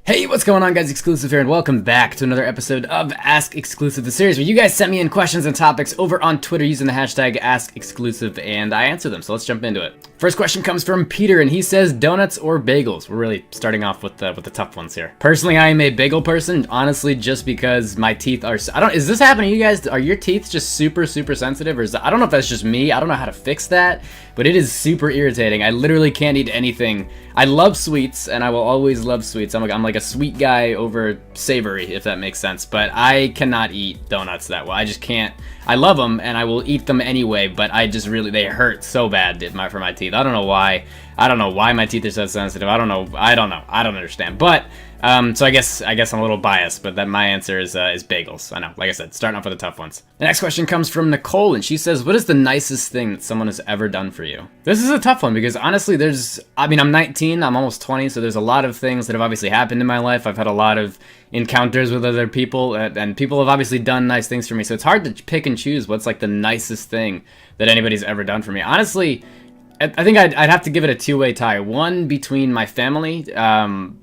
Hey, what's going on, guys? Xclusive here, and welcome back to another episode of Ask Xclusive, the series where you guys sent me in questions and topics over on Twitter using the hashtag AskXclusive, and I answer them, so let's jump into it. First question comes from Peter, and he says, donuts or bagels? We're really starting off with the tough ones here. Personally, I am a bagel person, honestly, just because my teeth are... is this happening to you guys? Are your teeth just super sensitive, or I don't know if that's just me, I don't know how to fix that, but it is super irritating. I literally can't eat anything. I love sweets, and I will always love sweets. I'm like a sweet guy over savory, if that makes sense, but I cannot eat donuts that well. I just can't. I love them, and I will eat them anyway, but I just really, they hurt so bad for my teeth. I don't know why. I don't know why my teeth are so sensitive. I don't know. I don't understand. But so I guess I'm a little biased, but my answer is bagels. I know, like I said, starting off with the tough ones. The next question comes from Nicole, and she says, "What is the nicest thing that someone has ever done for you?" This is a tough one because honestly, I'm 19, I'm almost 20, so there's a lot of things that have obviously happened in my life. I've had a lot of encounters with other people, and people have obviously done nice things for me. So it's hard to pick and choose what's like the nicest thing that anybody's ever done for me. Honestly, I think I'd have to give it a two-way tie. One, between my family,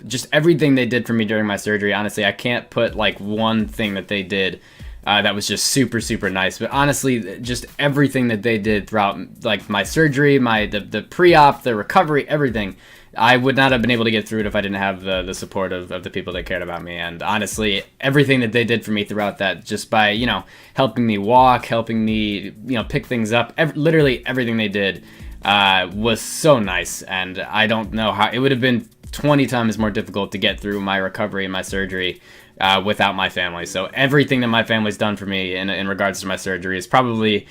just everything they did for me during my surgery. Honestly, I can't put like one thing that they did that was just super nice. But honestly, just everything that they did throughout like my surgery, the pre-op, the recovery, everything. I would not have been able to get through it if I didn't have the support of the people that cared about me. And honestly, everything that they did for me throughout that, just by, helping me walk, helping me, pick things up, literally everything they did was so nice. And I don't know how, it would have been 20 times more difficult to get through my recovery and my surgery without my family. So everything that my family's done for me in regards to my surgery is probably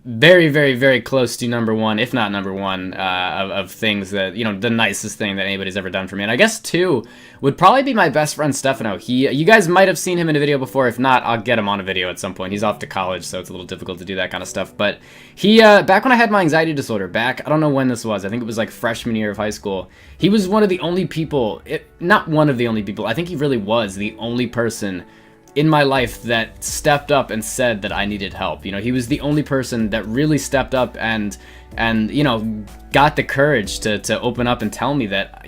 very close to number one, if not number one, of things that, the nicest thing that anybody's ever done for me. And I guess two would probably be my best friend Stefano. You guys might have seen him in a video before. If not, I'll get him on a video at some point. He's off to college, so it's a little difficult to do that kind of stuff. But he, back when I had my anxiety disorder, I don't know when this was, I think it was like freshman year of high school, he was one of the only people, not one of the only people, I think he really was the only person in my life that stepped up and said that I needed help. He was the only person that really stepped up and got the courage to open up and tell me that,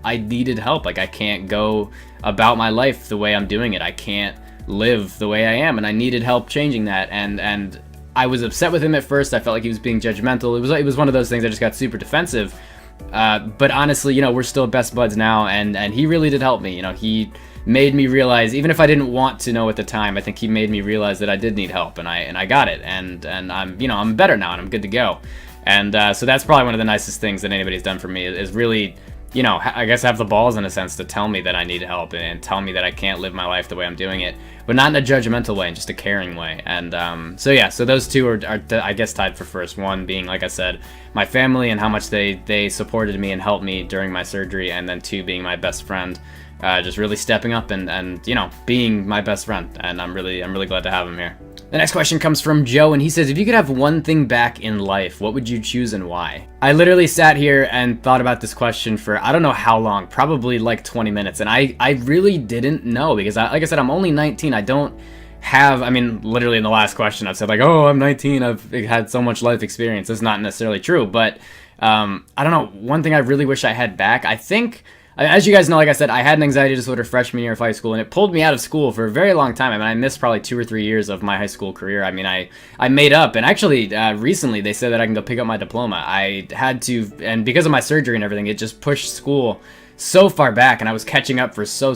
I needed help. Like, I can't go about my life the way I'm doing it. I can't live the way I am, and I needed help changing that. And I was upset with him at first. I felt like he was being judgmental. It was one of those things I just got super defensive. But honestly, we're still best buds now, and he really did help me. He made me realize, even if I didn't want to know at the time, I think he made me realize that I did need help, and I got it, and I'm I'm better now, and I'm good to go. And so that's probably one of the nicest things that anybody's done for me, is really, I guess have the balls in a sense to tell me that I need help and tell me that I can't live my life the way I'm doing it, but not in a judgmental way, in just a caring way. And so yeah, so those two are I guess tied for first. One being, like I said, my family and how much they supported me and helped me during my surgery, and then two being my best friend. Just really stepping up and being my best friend, and I'm really glad to have him here. The next question comes from Joe, and he says, if you could have one thing back in life, what would you choose and why? I literally sat here and thought about this question for I don't know how long, probably like 20 minutes, and I really didn't know, because like I said, I'm only 19. I don't have, literally in the last question I've said like, oh, I'm 19, I've had so much life experience. That's not necessarily true, but I don't know, one thing I really wish I had back, I think, as you guys know, like I said, I had an anxiety disorder freshman year of high school, and it pulled me out of school for a very long time. I missed probably 2 or 3 years of my high school career. I made up, and actually, recently they said that I can go pick up my diploma. I had to, and because of my surgery and everything, it just pushed school so far back, and I was catching up for so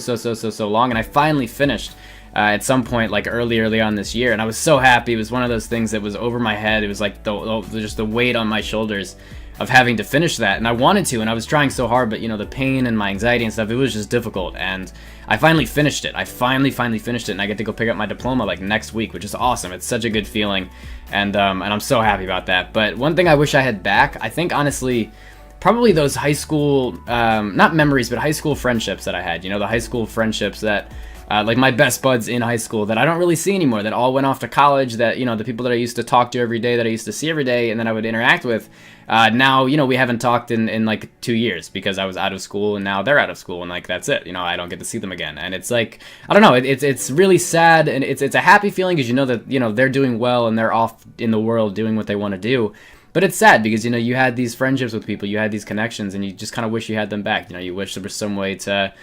long, and I finally finished at some point, like early on this year, and I was so happy. It was one of those things that was over my head. It was like just the weight on my shoulders of having to finish that, and I wanted to, and I was trying so hard, but the pain and my anxiety and stuff, it was just difficult, and I finally finished it. I finally finished it, and I get to go pick up my diploma like next week, which is awesome. It's such a good feeling, and I'm so happy about that. But one thing I wish I had back, I think honestly, probably those high school, not memories, but high school friendships that I had. The high school friendships that like my best buds in high school that I don't really see anymore, that all went off to college, that, the people that I used to talk to every day, that I used to see every day, and then I would interact with, now, we haven't talked in like 2 years because I was out of school, and now they're out of school, and like, that's it, I don't get to see them again. And it's like, I don't know, it's really sad, and it's a happy feeling because that, they're doing well, and they're off in the world doing what they want to do. But it's sad because, you had these friendships with people, you had these connections, and you just kind of wish you had them back. You wish there was some way to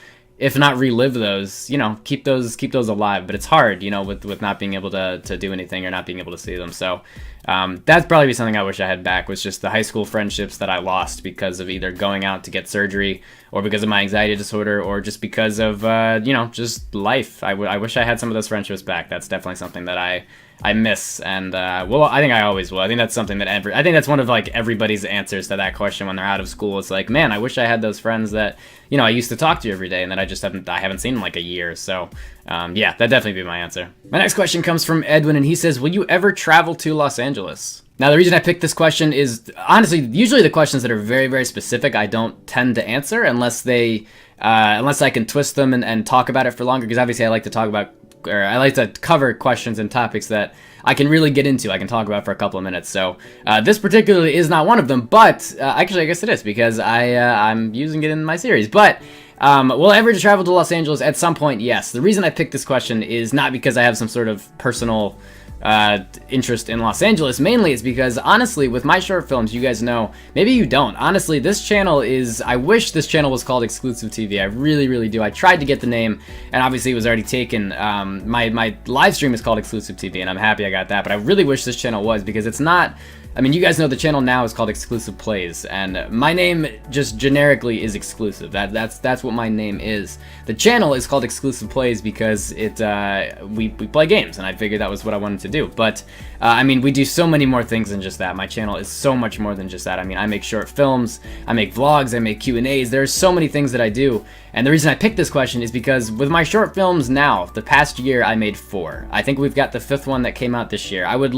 if not relive those, you know, keep those alive. But it's hard, you know, with not being able to do anything or not being able to see them. So that'd probably be something I wish I had back, was just the high school friendships that I lost because of either going out to get surgery or because of my anxiety disorder or just because of, you know, just life. I wish I had some of those friendships back. That's definitely something that I miss, and well, I think I always will. I think that's something that I think that's one of like everybody's answers to that question when they're out of school. It's like, man, I wish I had those friends that, you know, I used to talk to every day, and that I haven't seen in like a year. So yeah, that'd definitely be my answer. My next question comes from Edwin, and he says, will you ever travel to Los Angeles? Now, the reason I picked this question is, honestly, usually the questions that are very, very specific, I don't tend to answer unless I can twist them and talk about it for longer, because obviously I like to cover questions and topics that I can really get into, I can talk about for a couple of minutes. So this particularly is not one of them, but actually I guess it is, because I'm using it in my series. But will I ever travel to Los Angeles at some point? Yes. The reason I picked this question is not because I have some sort of personal interest in Los Angeles. Mainly it's because, honestly, with my short films, you guys know, maybe you don't, honestly, this channel is, I wish this channel was called Xclusive TV. I really, really do. I tried to get the name, and obviously it was already taken. My live stream is called Xclusive TV, and I'm happy I got that, but I really wish this channel was, because it's not, I mean, you guys know the channel now is called Xclusive Plays, and my name just generically is Xclusive. That's what my name is. The channel is called Xclusive Plays because we play games, and I figured that was what I wanted to do. But I mean, we do so many more things than just that. My channel is so much more than just that. I mean, I make short films, I make vlogs, I make Q&As. There's so many things that I do, and the reason I picked this question is because with my short films now, the past year I made 4. I think we've got the 5th one that came out this year. I would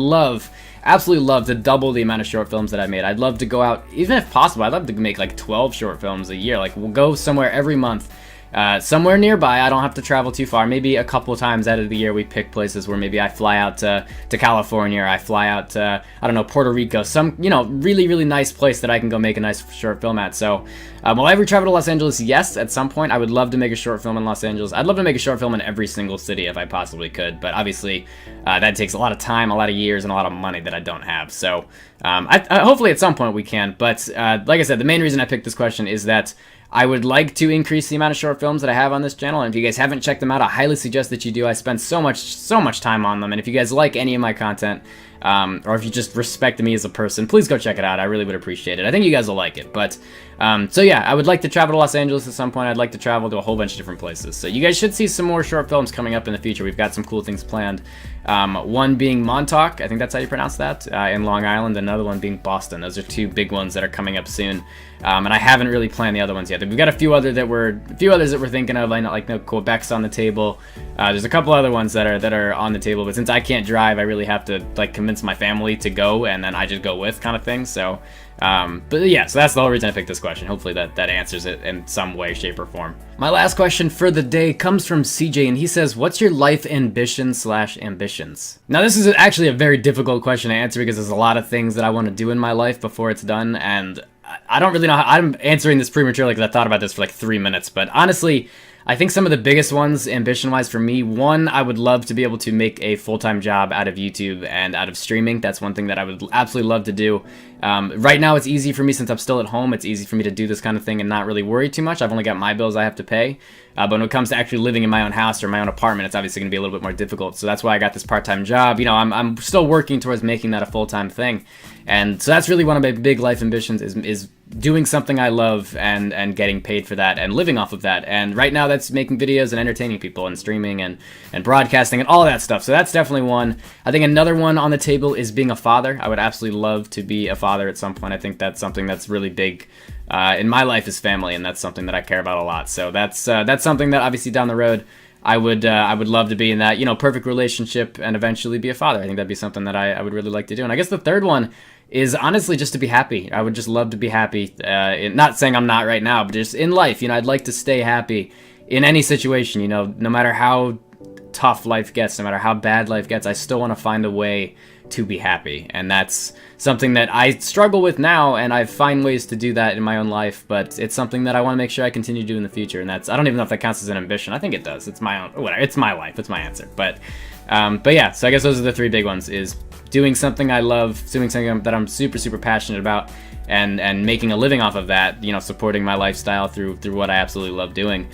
absolutely love to double the amount of short films that I made. I'd love to go out, even if possible, I'd love to make like 12 short films a year. Like, we'll go somewhere every month, somewhere nearby. I don't have to travel too far. Maybe a couple times out of the year we pick places where maybe I fly out to California, or I fly out to, I don't know, Puerto Rico, some, you know, really, really nice place that I can go make a nice short film at. So will I ever travel to Los Angeles? Yes, at some point. I would love to make a short film in Los Angeles. I'd love to make a short film in every single city if I possibly could, but obviously that takes a lot of time, a lot of years, and a lot of money that I don't have. So hopefully at some point we can, but like I said, the main reason I picked this question is that I would like to increase the amount of short films that I have on this channel, and if you guys haven't checked them out, I highly suggest that you do. I spend so much time on them, and if you guys like any of my content, or if you just respect me as a person, please go check it out. I really would appreciate it. I think you guys will like it. But so yeah, I would like to travel to Los Angeles at some point. I'd like to travel to a whole bunch of different places. So you guys should see some more short films coming up in the future. We've got some cool things planned. One being Montauk, I think that's how you pronounce that, in Long Island. Another one being Boston. Those are 2 big ones that are coming up soon. And I haven't really planned the other ones yet. We've got a few others that we're thinking of. Like no, Quebec's on the table. There's a couple other ones that are on the table. But since I can't drive, I really have to like convince my family to go, and then I just go with, kind of thing. So, but yeah, so that's the whole reason I picked this question. Hopefully that answers it in some way, shape, or form. My last question for the day comes from CJ, and he says, "What's your life ambition/ambitions?" Now, this is actually a very difficult question to answer because there's a lot of things that I want to do in my life before it's done, and I don't really know how I'm answering this prematurely because I thought about this for like 3 minutes, but honestly, I think some of the biggest ones, ambition-wise for me, one, I would love to be able to make a full-time job out of YouTube and out of streaming. That's one thing that I would absolutely love to do. Right now, it's easy for me since I'm still at home. It's easy for me to do this kind of thing and not really worry too much. I've only got my bills I have to pay. But when it comes to actually living in my own house or my own apartment, it's obviously going to be a little bit more difficult. So that's why I got this part-time job. You know, I'm still working towards making that a full-time thing. And so that's really one of my big life ambitions is doing something I love and getting paid for that and living off of that. And right now that's making videos and entertaining people and streaming and broadcasting and all of that stuff. So that's definitely one. I think another one on the table is being a father. I would absolutely love to be a father at some point. I think that's something that's really big in my life is family, and that's something that I care about a lot. So that's something that obviously down the road I would love to be in that, you know, perfect relationship and eventually be a father. I think that'd be something that I would really like to do. And I guess the third one is honestly just to be happy. I would just love to be happy. Not saying I'm not right now, but just in life, you know, I'd like to stay happy in any situation, you know, no matter how tough life gets, no matter how bad life gets, I still want to find a way to be happy. And that's something that I struggle with now, and I find ways to do that in my own life, but it's something that I want to make sure I continue to do in the future. And that's, I don't even know if that counts as an ambition. I think it does. It's my own, whatever. It's my life. It's my answer. But yeah, so I guess those are the 3 big ones, is doing something I love, doing something that I'm super, super passionate about, and making a living off of that, you know, supporting my lifestyle through what I absolutely love doing.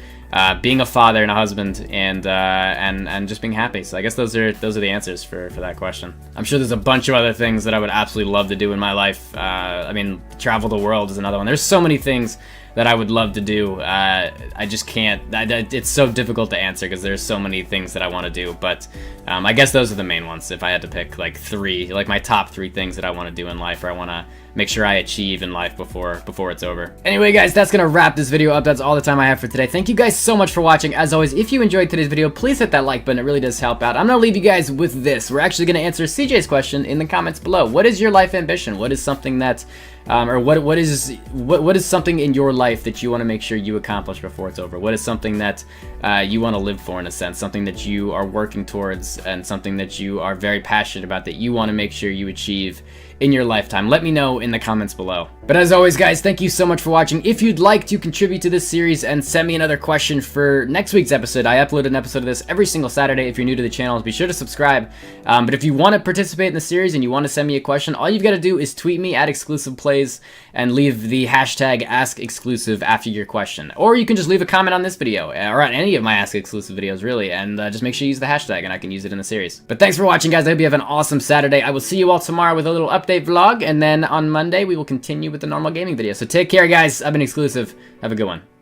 being a father and a husband, and just being happy. So I guess those are the answers for that question. I'm sure there's a bunch of other things that I would absolutely love to do in my life. I mean, travel the world is another one. There's so many things that I would love to do. I just can't. It's so difficult to answer because there's so many things that I want to do. But I guess those are the main ones. If I had to pick like three, like my top three things that I want to do in life, or I want to make sure I achieve in life before it's over. Anyway, guys, that's gonna wrap this video up. That's all the time I have for today. Thank you guys so much for watching. As always, if you enjoyed today's video, please hit that like button. It really does help out. I'm gonna leave you guys with this. We're actually gonna answer CJ's question in the comments below. What is your life ambition? What is something that or what is something in your life that you want to make sure you accomplish before it's over? What is something that you want to live for, in a sense? Something that you are working towards, and something that you are very passionate about, that you want to make sure you achieve in your lifetime? Let me know in the comments below. But as always, guys, thank you so much for watching. If you'd like to contribute to this series and send me another question for next week's episode, I upload an episode of this every single Saturday. If you're new to the channel, be sure to subscribe. But if you want to participate in the series and you want to send me a question, all you've got to do is tweet me at Xclusive Plays and leave the hashtag #AskXclusive after your question. Or you can just leave a comment on this video, or on any of my Ask Exclusive videos, really, and just make sure you use the hashtag and I can use it in the series. But thanks for watching, guys. I hope you have an awesome Saturday. I will see you all tomorrow with a little update vlog, and then on Monday we will continue with the normal gaming video. So take care, guys. I've been Xclusive. Have a good one.